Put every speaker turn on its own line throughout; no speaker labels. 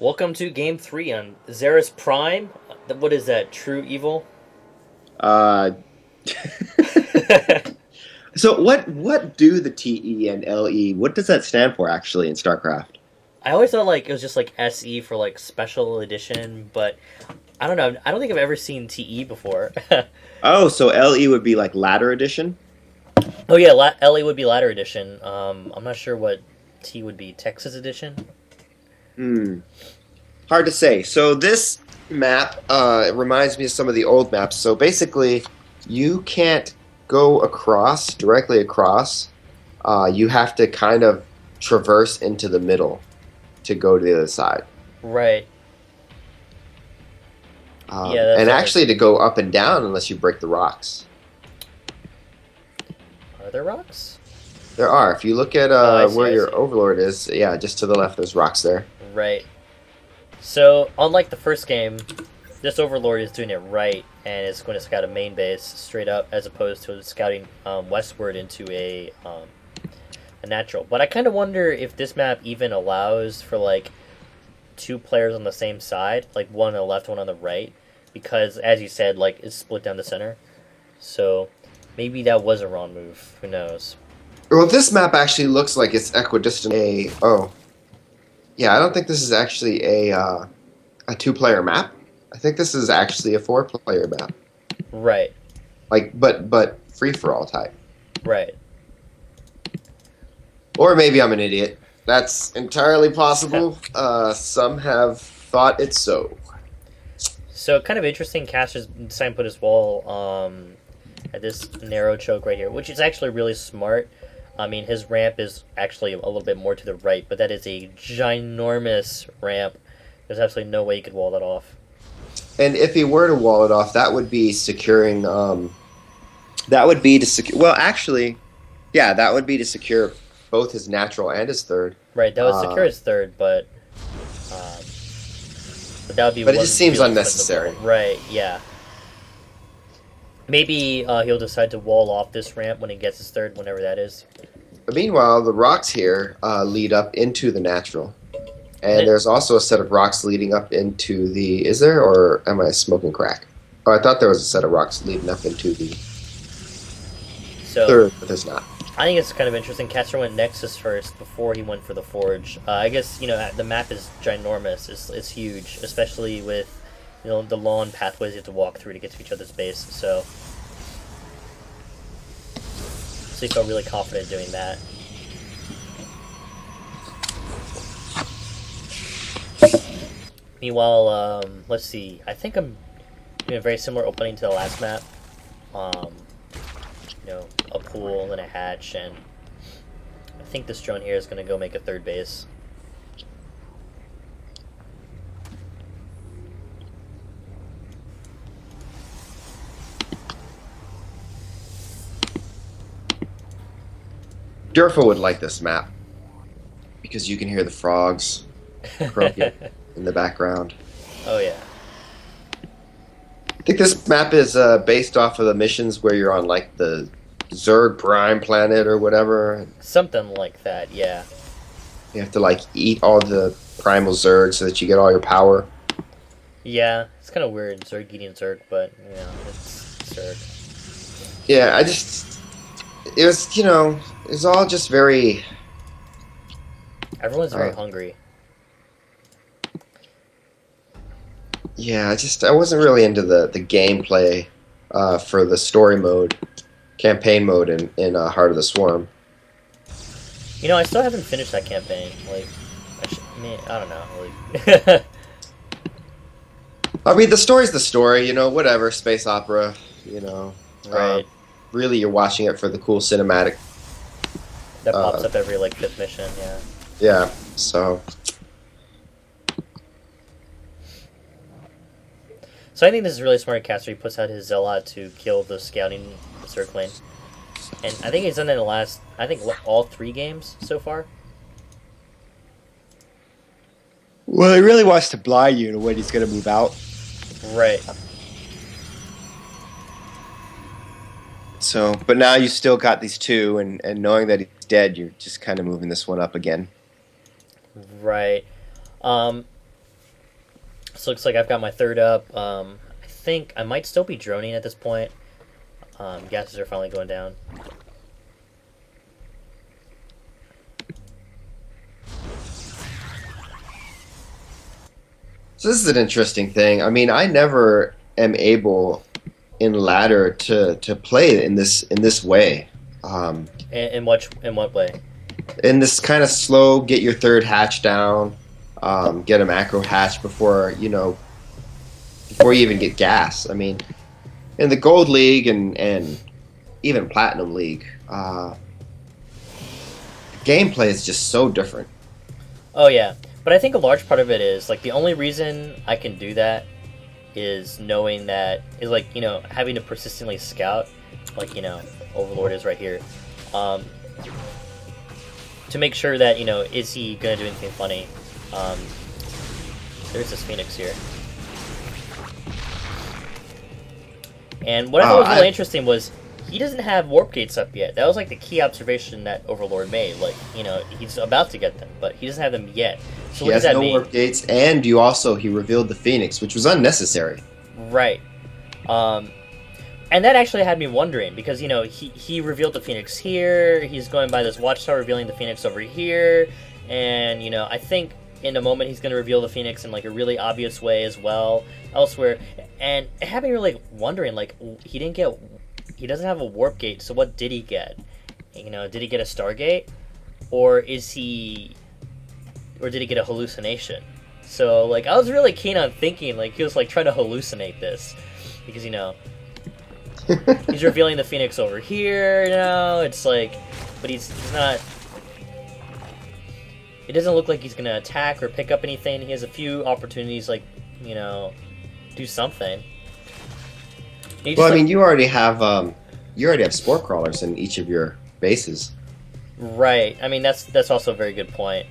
Welcome to Game 3 on Xeris Prime. What is that, True Evil?
Uh, so what do the TE and LE? What does that stand for actually in StarCraft?
I always thought like it was just like SE for like Special Edition, but I don't know. I don't think I've ever seen TE before.
Oh, so LE would be like ladder edition?
Oh yeah, LE would be Ladder Edition. I'm not sure what T would be. Texas Edition?
Hmm. Hard to say. So this map it reminds me of some of the old maps. So basically, you can't go across directly across. You have to kind of traverse into the middle to go to the other side.
Right. Yeah, that's
And
what I.
actually to go up and down unless you break the rocks.
Are there rocks?
There are. If you look at
Oh, I see,
where
I
your
see.
overlord is, yeah, just to the left, there's rocks there.
Right. So, unlike the first game, this Overlord is doing it right and is going to scout a main base straight up as opposed to scouting westward into a natural. But I kind of wonder if this map even allows for like two players on the same side, like one on the left, one on the right, because as you said, like it's split down the center. So maybe that was a wrong move. Who knows?
Well, this map actually looks like it's equidistant. Yeah, I don't think this is actually a two-player map. I think this is actually a four-player map.
Right,
Like, but free-for-all type.
right.
Or maybe I'm an idiot. That's entirely possible. Some have thought it's so.
So kind of interesting. Cash has decided to put his wall at this narrow choke right here, which is actually really smart. I mean, his ramp is actually a little bit more to the right, but that is a ginormous ramp. There's absolutely no way you could wall that off.
And if he were to wall it off, that would be securing. That would be to secure. Well, actually, yeah, that would be to secure both his natural and his third.
Right, that would secure
Uh,
his third, um, but that would be
but it
one
just seems
really expensive
unnecessary.
wall. Right, yeah. Maybe he'll decide to wall off this ramp when he gets his third, whenever that is.
But meanwhile, the rocks here lead up into the natural.
And
And there's also a set of rocks leading up into the. Is there, or am I smoking crack? Oh, I thought there was a set of rocks leading up into the
so
third, but there's not.
I think it's kind of interesting. Caster went Nexus first before he went for the Forge. I guess the map is ginormous. It's huge, especially with the long pathways you have to walk through to get to each other's base. So he felt really confident doing that. Meanwhile, let's see. I think I'm doing a very similar opening to the last map. Um, a pool and a hatch, and I think this drone here is going to go make a third base.
Durfa would like this map because you can hear the frogs croaking in the background.
Oh yeah,
I think this map is based off of the missions where you're on like the Zerg Prime planet or whatever.
something like that. Yeah,
You have to like eat all the primal Zerg so that you get all your power.
yeah. It's kind of weird, Zerg eating Zerg, but it's Zerg.
Yeah, it was it was all just very.
Everyone's very
Uh,
hungry.
yeah, I wasn't really into the gameplay for the story mode, campaign mode in Heart of the Swarm.
I still haven't finished that campaign. Like, I don't know. Like,
I mean, the story's the story, whatever, space opera, you know. Uh,
right.
really, you're watching it for the cool cinematic.
That pops
Uh,
up every like fifth mission. Yeah.
yeah, so
So I think this is really smart. Caster. He puts out his Zealot to kill the scouting Zerg lane, and I think he's done that in the last. I think all three games so far.
well, he really wants to blind you to when he's going to move out.
Right.
So, but now you still got these two, and knowing that he's dead, you're just kind of moving this one up again.
Right. Um, So looks like I've got my third up. I think I might still be droning at this point. Gases are finally going down.
So this is an interesting thing. I mean, I never am able in ladder to play in this way.
In what way?
In this kind of slow, get your third hatch down, get a macro hatch before before you even get gas. I mean, in the gold league and even platinum league, gameplay is just so different.
Oh yeah, but I think a large part of it is like the only reason I can do that is knowing that is like having to persistently scout, like Overlord is right here, um, to make sure that is he gonna do anything funny. There's this Phoenix here. And what I thought was really interesting was he doesn't have warp gates up yet. That was like the key observation that Overlord made. Like, he's about to get them, but he doesn't have them yet. So
He
what does
has
that
no
mean?
warp gates, and he revealed the Phoenix, which was unnecessary.
Right. And that actually had me wondering because he revealed the Phoenix here. He's going by this watchtower revealing the Phoenix over here, and I think in a moment he's going to reveal the Phoenix in like a really obvious way as well elsewhere. And it had me really wondering, like, he doesn't have a warp gate, so what did he get? Did he get a Stargate, or did he get a hallucination? So like I was really keen on thinking like he was like trying to hallucinate this because he's revealing the Phoenix over here, it's like, but he's not. It doesn't look like he's gonna attack or pick up anything. He has a few opportunities, like do something.
Well, I mean, you already have spore crawlers in each of your bases.
Right. I mean, that's also a very good point.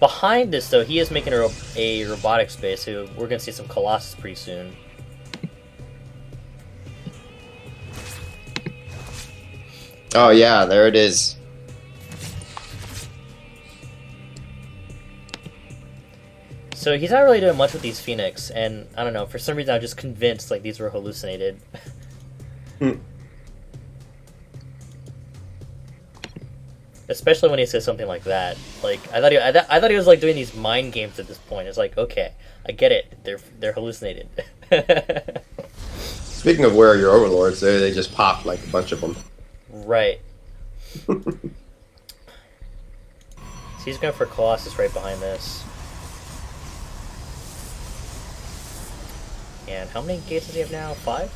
Behind this, though, he is making a robotics base, so we're going to see some Colossus pretty soon.
Oh, yeah, there it is.
So he's not really doing much with these Phoenix, and I don't know, for some reason I'm just convinced like these were hallucinated. Especially when he says something like that. Like I thought he was like doing these mind games at this point. It's like, okay, I get it. They're hallucinated.
Speaking of where are your overlords, they just pop like a bunch of them.
Right. So he's going for Colossus right behind this. And how many gates does he have now? 5?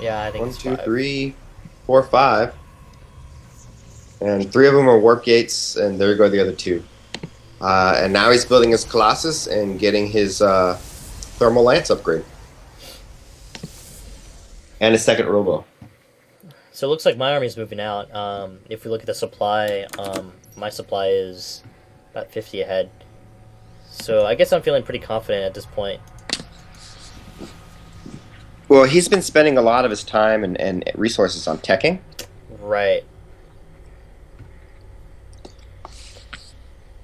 Yeah,
I think
1,
it's
2,
5.
3, 4, 5. And 3 of them are warp gates, and there go the other 2. And now he's building his Colossus and getting his thermal lance upgrade. And his second robo.
So it looks like my army's moving out. If we look at the supply, my supply is about 50 ahead. So I guess I'm feeling pretty confident at this point.
Well, he's been spending a lot of his time and resources on teching.
Right.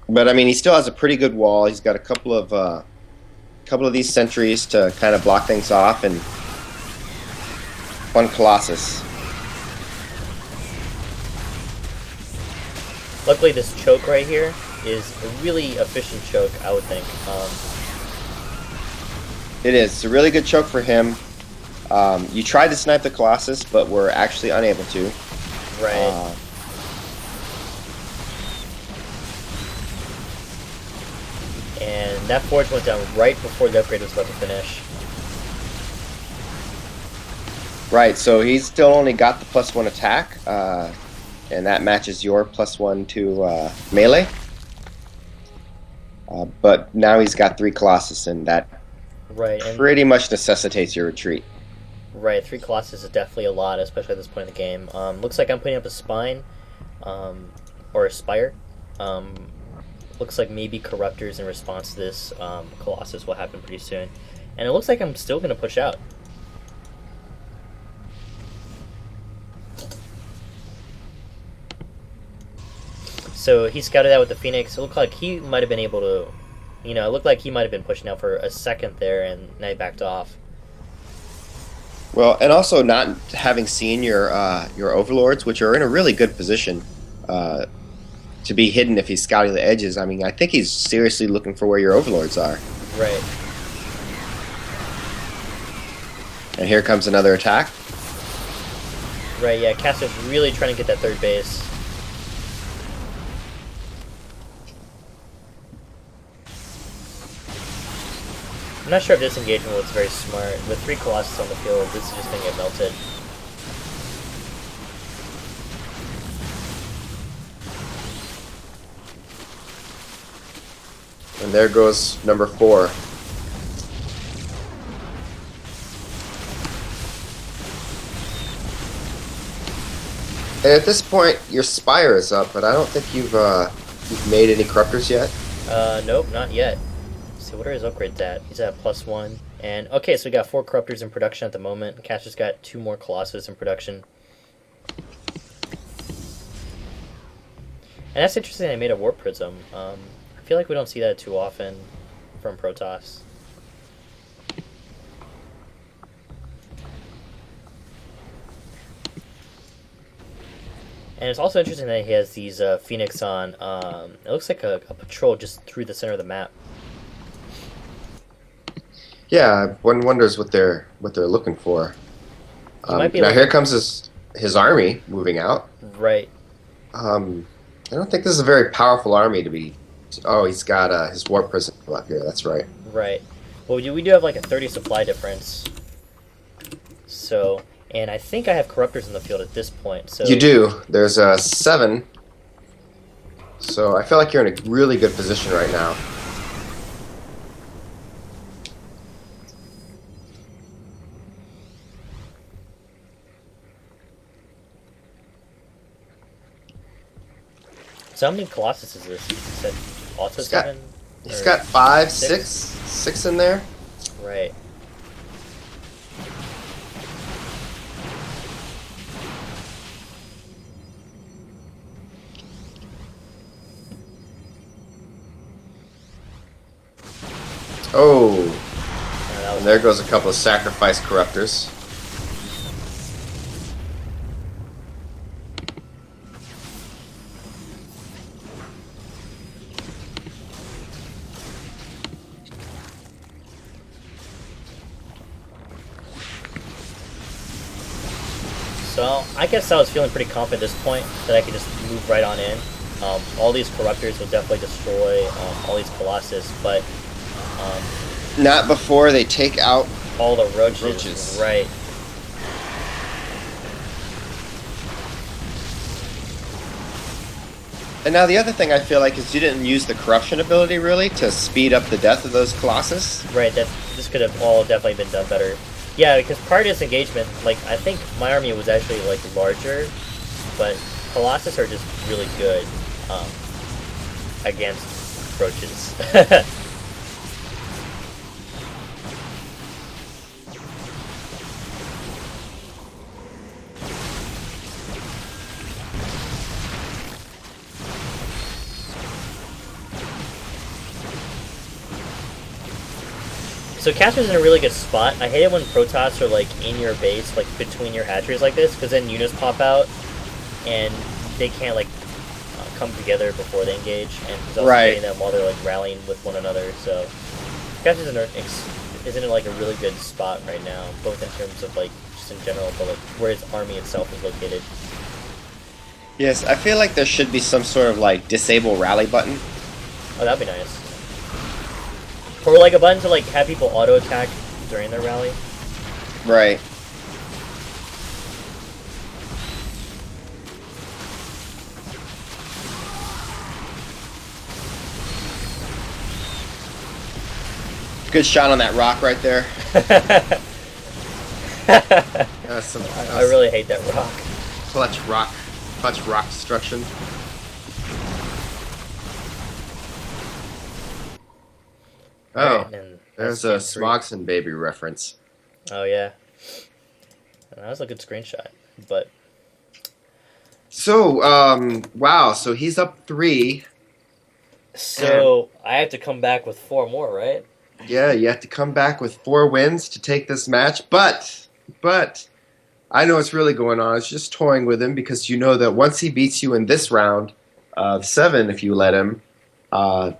But I mean, he still has a pretty good wall. He's got a couple of these sentries to kind of block things off, and one Colossus.
Luckily, this choke right here is a really efficient choke, I would think.
It is. It's a really good choke for him. You tried to snipe the Colossus, but were actually unable to.
Right. And that forge went down right before the upgrade was about to finish.
Right, so he's still only got the +1 attack, and that matches your +1 to melee. But now he's got 3 Colossus, and that pretty much necessitates your retreat.
Right, 3 Colossus is definitely a lot, especially at this point in the game. Looks like I'm putting up a Spine, or a Spire. Looks like maybe Corruptors in response to this Colossus will happen pretty soon. And it looks like I'm still going to push out. So he scouted that with the Phoenix. It looked like he might have been able to, it looked like he might have been pushing out for a second there, and now he backed off.
Well, and also not having seen your overlords, which are in a really good position uh, to be hidden if he's scouting the edges. I mean, I think he's seriously looking for where your overlords are.
Right.
And here comes another attack.
Right, yeah, Castor's really trying to get that third base. I'm not sure if this engagement was very smart. With 3 Colossus on the field, this is just going to get melted.
And there goes number 4. And at this point, your Spire is up, but I don't think you've made any Corruptors yet.
Nope, not yet. Let's see, what are his upgrades at? He's at +1. And, okay, so we got 4 Corruptors in production at the moment. Castor's got 2 more Colossus in production. And that's interesting they made a Warp Prism. I feel like we don't see that too often from Protoss. And it's also interesting that he has these Phoenix on. It looks like a patrol just through the center of the map.
Yeah, one wonders what they're looking for.
Might be
now
like
here comes his army moving out.
Right.
I don't think this is a very powerful army to be. Oh, he's got his Warp Prism up here. That's right.
Right. Well, we do have like a 30 supply difference. So, and I think I have Corruptors in the field at this point. So
You do. There's a 7. So I feel like you're in a really good position right now.
So how many Colossus is this? You said also
He's got-
7?
He's
Or-
got 5,
six?
6 in there.
Right.
Oh,
That was
and there goes a couple of sacrifice Corruptors.
So I guess I was feeling pretty confident at this point that I could just move right on in. All these Corruptors will definitely destroy all these Colossus, but
Not before they take out.
all the roaches.
Roaches.
Right.
And now the other thing I feel like is you didn't use the corruption ability really to speed up the death of those Colossus.
Right, this could have all definitely been done better. Yeah, because prior to this engagement, like, I think my army was actually, like, larger, but Colossus are just really good against roaches. So Castor's in a really good spot. I hate it when Protoss are like in your base, like between your hatcheries like this, because then units pop out and they can't like come together before they engage, and he's also
Right.
getting them while they're like rallying with one another. So Castor's is in like a really good spot right now, both in terms of like just in general, but like where his army itself is located.
Yes, I feel like there should be some sort of like disable rally button.
Oh, that'd be nice. Or like a button to like have people auto attack during their rally.
Right. Good shot on that rock right there. That's some
I really hate that rock.
clutch rock destruction. Oh,
Alright, and
there's
that's
a
game 3.
Smogson baby reference.
Oh yeah, that was a good screenshot. But
So, wow. So he's up 3.
So I have to come back with 4 more, right?
Yeah, you have to come back with 4 wins to take this match. But I know what's really going on. It's just toying with him because you know that once he beats you in this round, 7, if you let him,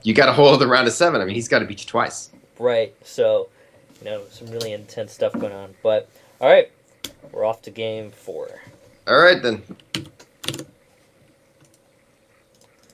you got to hold the round of 7. I mean, he's got to beat you twice.
Right. So, some really intense stuff going on. But all right, we're off to game 4.
All right then.